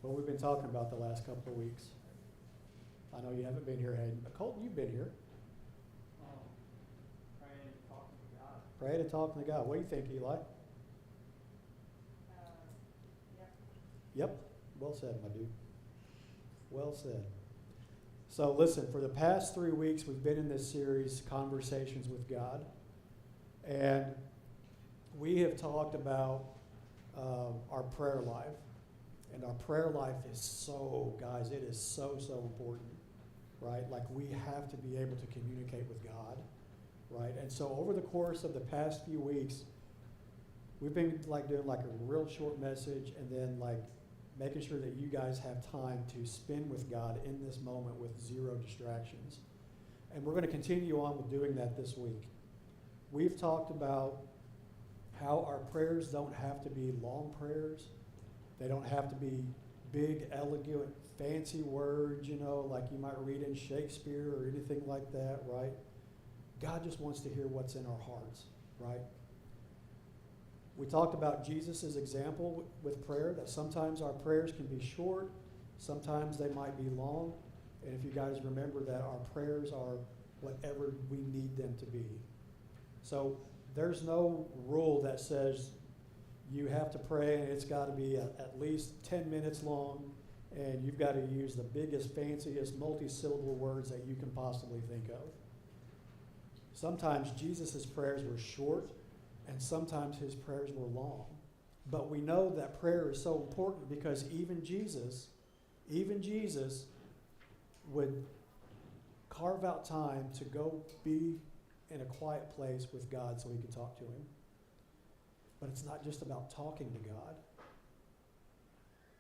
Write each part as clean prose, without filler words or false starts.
what we've been talking about the last couple of weeks. I know you haven't been here, Hayden, but Colton, you've been here. Praying and talking to God. Praying and talking to God. What do you think, Eli? Yep. Yep. Well said, my dude. Well said. So listen, for the past 3 weeks, we've been in this series, Conversations with God. And we have talked about our prayer life. And our prayer life is so, guys, it is so important, right? Like we have to be able to communicate with God, right? And so over the course of the past few weeks, we've been like doing like a real short message and then like making sure that you guys have time to spend with God in this moment with zero distractions. And we're going to continue on with doing that this week. We've talked about how our prayers don't have to be long prayers. They don't have to be big, elegant, fancy words, like you might read in Shakespeare or anything like that, right? God just wants to hear what's in our hearts, right? We talked about Jesus' example with prayer, that sometimes our prayers can be short, sometimes they might be long, and if you guys remember that our prayers are whatever we need them to be. So there's no rule that says you have to pray and it's got to be at least 10 minutes long and you've got to use the biggest, fanciest, multi-syllable words that you can possibly think of. Sometimes Jesus' prayers were short and sometimes his prayers were long. But we know that prayer is so important because even Jesus would carve out time to go be in a quiet place with God so he could talk to him. But it's not just about talking to God.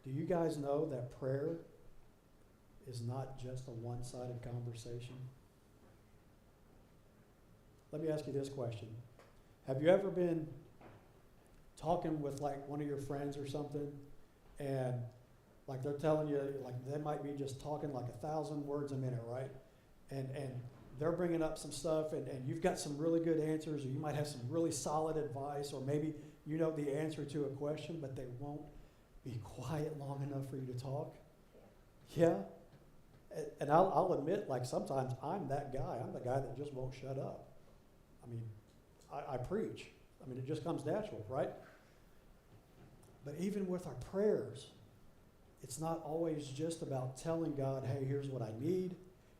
Do you guys know that prayer is not just a one-sided conversation? Let me ask you this question. Have you ever been talking with like one of your friends or something and like they're telling you, like they might be just talking like 1,000 words a minute, right? And they're bringing up some stuff and you've got some really good answers or you might have some really solid advice or maybe you know the answer to a question, but they won't be quiet long enough for you to talk. Yeah? And I'll admit, like sometimes I'm that guy. I'm the guy that just won't shut up. I mean, I preach. I mean, it just comes natural, right? But even with our prayers, it's not always just about telling God, hey, here's what I need,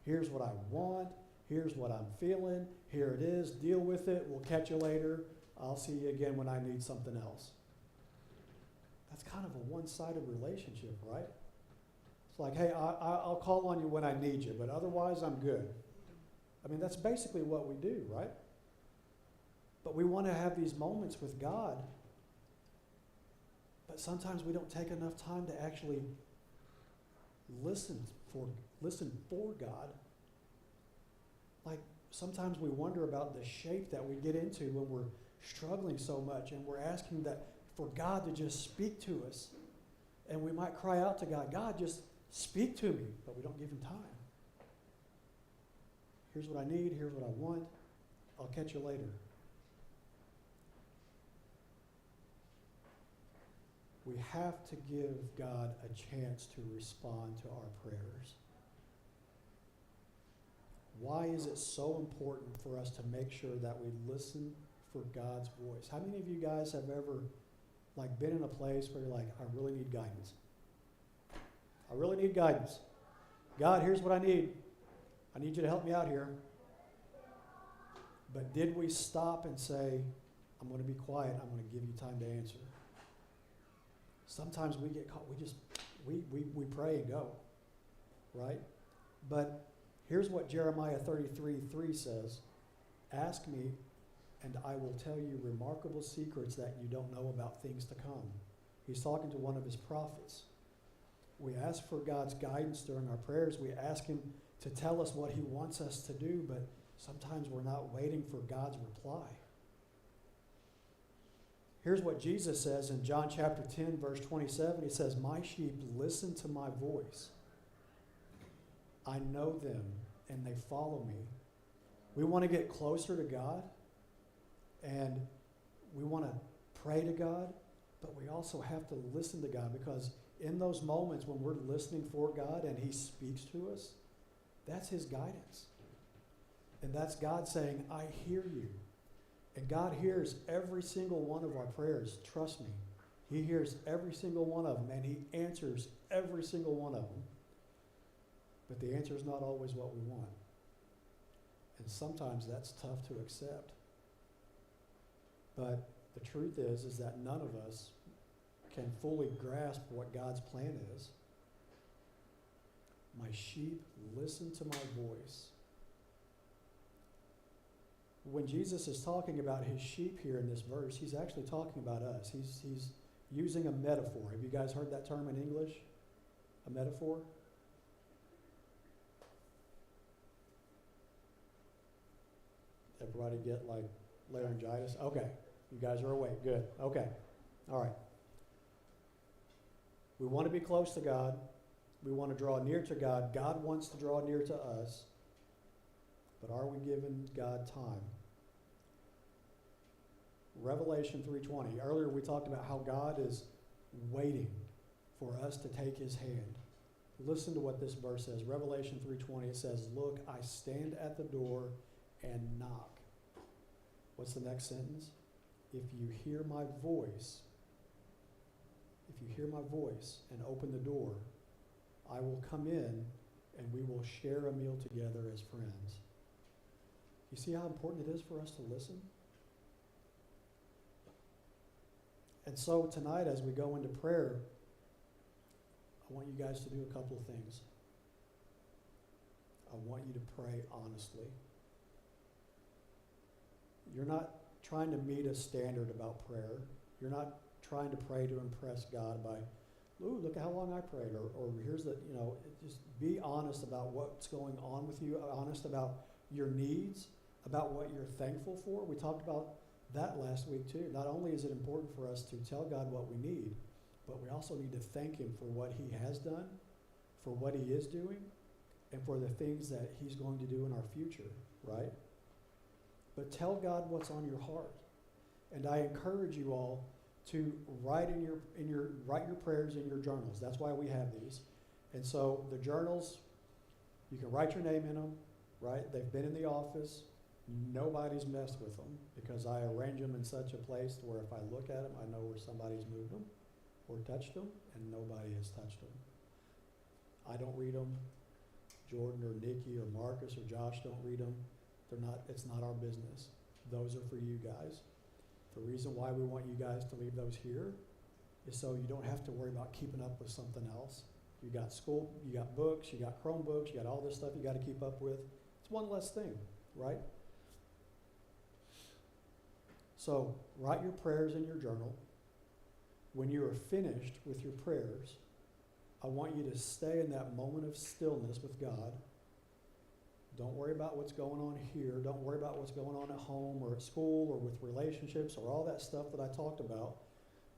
here's what I want, here's what I'm feeling, here it is, deal with it, we'll catch you later. I'll see you again when I need something else. That's kind of a one-sided relationship, right? It's like, hey, I'll call on you when I need you, but otherwise I'm good. I mean, that's basically what we do, right? But we want to have these moments with God, but sometimes we don't take enough time to actually listen for God. Like sometimes we wonder about the shape that we get into when we're struggling so much and we're asking that for God to just speak to us. And we might cry out to God, God, just speak to me, but we don't give him time. Here's what I need, here's what I want, I'll catch you later. We have to give God a chance to respond to our prayers. Why is it so important for us to make sure that we listen for God's voice? How many of you guys have ever like been in a place where you're like, I really need guidance? I really need guidance. God, here's what I need. I need you to help me out here. But did we stop and say, I'm going to be quiet, I'm going to give you time to answer? Sometimes we get caught, we pray and go, right? But here's what Jeremiah 33:3 says. Ask me, and I will tell you remarkable secrets that you don't know about things to come. He's talking to one of his prophets. We ask for God's guidance during our prayers. We ask him to tell us what he wants us to do, but sometimes we're not waiting for God's reply. Here's what Jesus says in John chapter 10, verse 27. He says, my sheep listen to my voice. I know them, and they follow me. We want to get closer to God, and we want to pray to God, but we also have to listen to God because in those moments when we're listening for God and he speaks to us, that's his guidance. And that's God saying, I hear you. And God hears every single one of our prayers. Trust me. He hears every single one of them, and he answers every single one of them. But the answer is not always what we want. And sometimes that's tough to accept. But the truth is that none of us can fully grasp what God's plan is. My sheep listen to my voice. When Jesus is talking about his sheep here in this verse, he's actually talking about us. He's using a metaphor. Have you guys heard that term in English? A metaphor? Everybody get like laryngitis? Okay. You guys are awake. Good. Okay. All right. We want to be close to God. We want to draw near to God. God wants to draw near to us. But are we giving God time? Revelation 3:20. Earlier we talked about how God is waiting for us to take his hand. Listen to what this verse says. Revelation 3:20. It says, look, I stand at the door and knock. What's the next sentence? If you hear my voice, and open the door, I will come in and we will share a meal together as friends. You see how important it is for us to listen? And so tonight as we go into prayer, I want you guys to do a couple of things. I want you to pray honestly. You're not trying to meet a standard about prayer. You're not trying to pray to impress God by, ooh, look at how long I prayed, or here's the, just be honest about what's going on with you, honest about your needs, about what you're thankful for. We talked about that last week too. Not only is it important for us to tell God what we need, but we also need to thank him for what he has done, for what he is doing, and for the things that he's going to do in our future, right? But tell God what's on your heart. And I encourage you all to write your prayers in your journals. That's why we have these. And so the journals, you can write your name in them, right? They've been in the office. Nobody's messed with them because I arrange them in such a place where if I look at them, I know where somebody's moved them or touched them, and nobody has touched them. I don't read them. Jordan or Nikki or Marcus or Josh don't read them. It's not our business. Those are for you guys. The reason why we want you guys to leave those here is so you don't have to worry about keeping up with something else. You got school, you got books, you got Chromebooks, you got all this stuff you got to keep up with. It's one less thing, right? So write your prayers in your journal. When you are finished with your prayers, I want you to stay in that moment of stillness with God. Don't worry about what's going on here. Don't worry about what's going on at home or at school or with relationships or all that stuff that I talked about.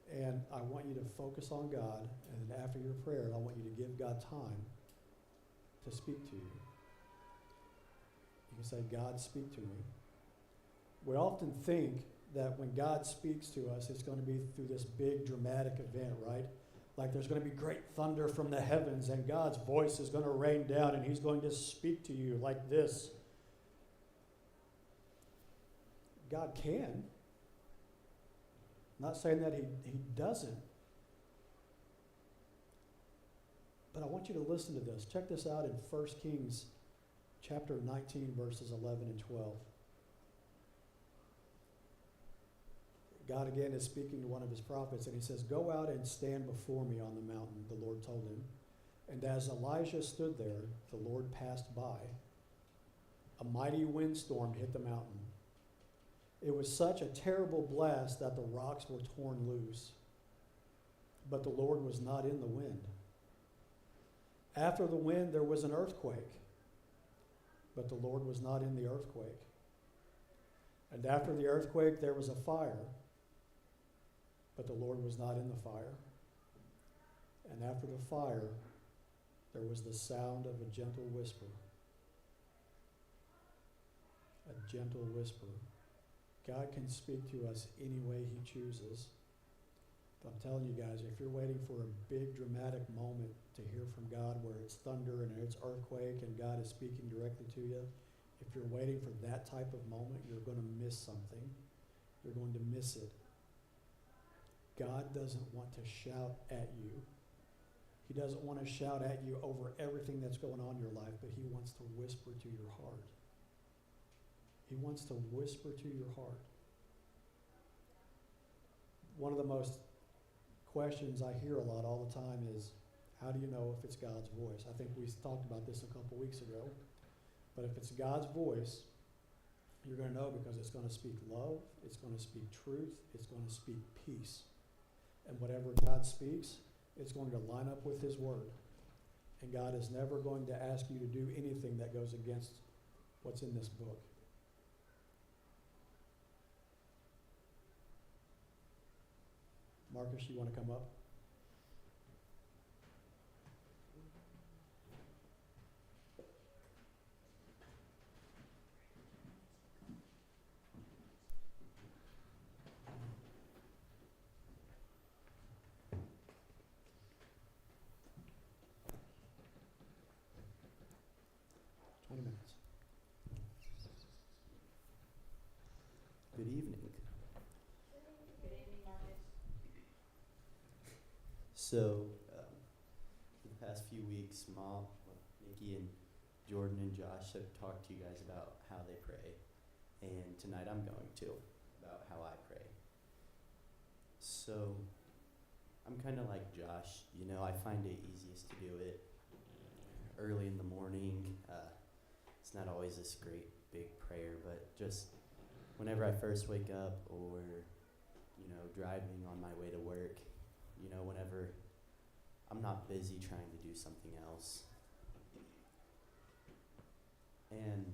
And I want you to focus on God. And after your prayer, I want you to give God time to speak to you. You can say, God, speak to me. We often think that when God speaks to us, it's going to be through this big dramatic event, right? Like there's going to be great thunder from the heavens and God's voice is going to rain down and he's going to speak to you like this. God can. I'm not saying that he doesn't. But I want you to listen to this. Check this out in 1 Kings chapter 19, verses 11 and 12. God again is speaking to one of his prophets, and he says, go out and stand before me on the mountain, the Lord told him. And as Elijah stood there, the Lord passed by. A mighty windstorm hit the mountain. It was such a terrible blast that the rocks were torn loose. But the Lord was not in the wind. After the wind, there was an earthquake. But the Lord was not in the earthquake. And after the earthquake, there was a fire. But the Lord was not in the fire. And after the fire, there was the sound of a gentle whisper. A gentle whisper. God can speak to us any way he chooses. I'm telling you guys, if you're waiting for a big dramatic moment to hear from God where it's thunder and it's earthquake and God is speaking directly to you, if you're waiting for that type of moment, you're going to miss something. You're going to miss it. God doesn't want to shout at you. He doesn't want to shout at you over everything that's going on in your life, but he wants to whisper to your heart. He wants to whisper to your heart. One of the most questions I hear a lot all the time is, how do you know if it's God's voice? I think we talked about this a couple weeks ago. But if it's God's voice, you're going to know because it's going to speak love, it's going to speak truth, it's going to speak peace. And whatever God speaks, it's going to line up with his word. And God is never going to ask you to do anything that goes against what's in this book. Marcus, you want to come up? Good evening. Good evening, Marcus. So, for the past few weeks, Nikki and Jordan and Josh have talked to you guys about how they pray. And tonight I'm going to, about how I pray. So, I'm kind of like Josh. I find it easiest to do it early in the morning. It's not always this great big prayer, but just whenever I first wake up or, driving on my way to work, whenever I'm not busy trying to do something else. And,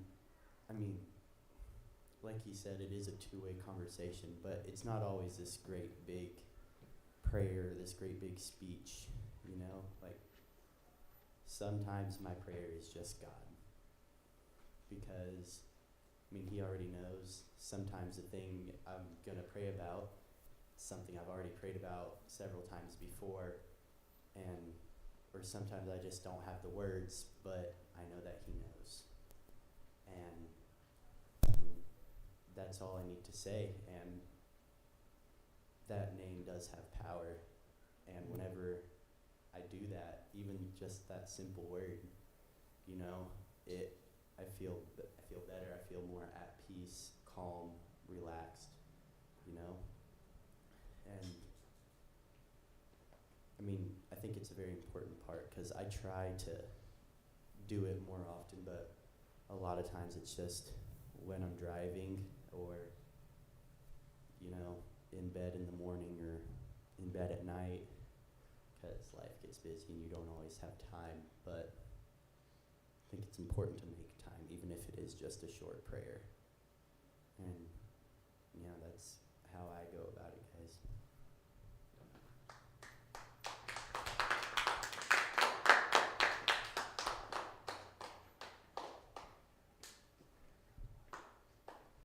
like he said, it is a two-way conversation, but it's not always this great big prayer, this great big speech, like sometimes my prayer is just God. Because he already knows. Sometimes the thing I'm going to pray about, something I've already prayed about several times before, or sometimes I just don't have the words, but I know that he knows. And that's all I need to say, and that name does have power, and whenever I do that, even just that simple word, I feel better. I feel more at peace, calm, relaxed, And I think it's a very important part because I try to do it more often, but a lot of times it's just when I'm driving or, in bed in the morning or in bed at night because life gets busy and you don't always have time, but I think it's important to make time, even if it is just a short prayer. And, that's how I go about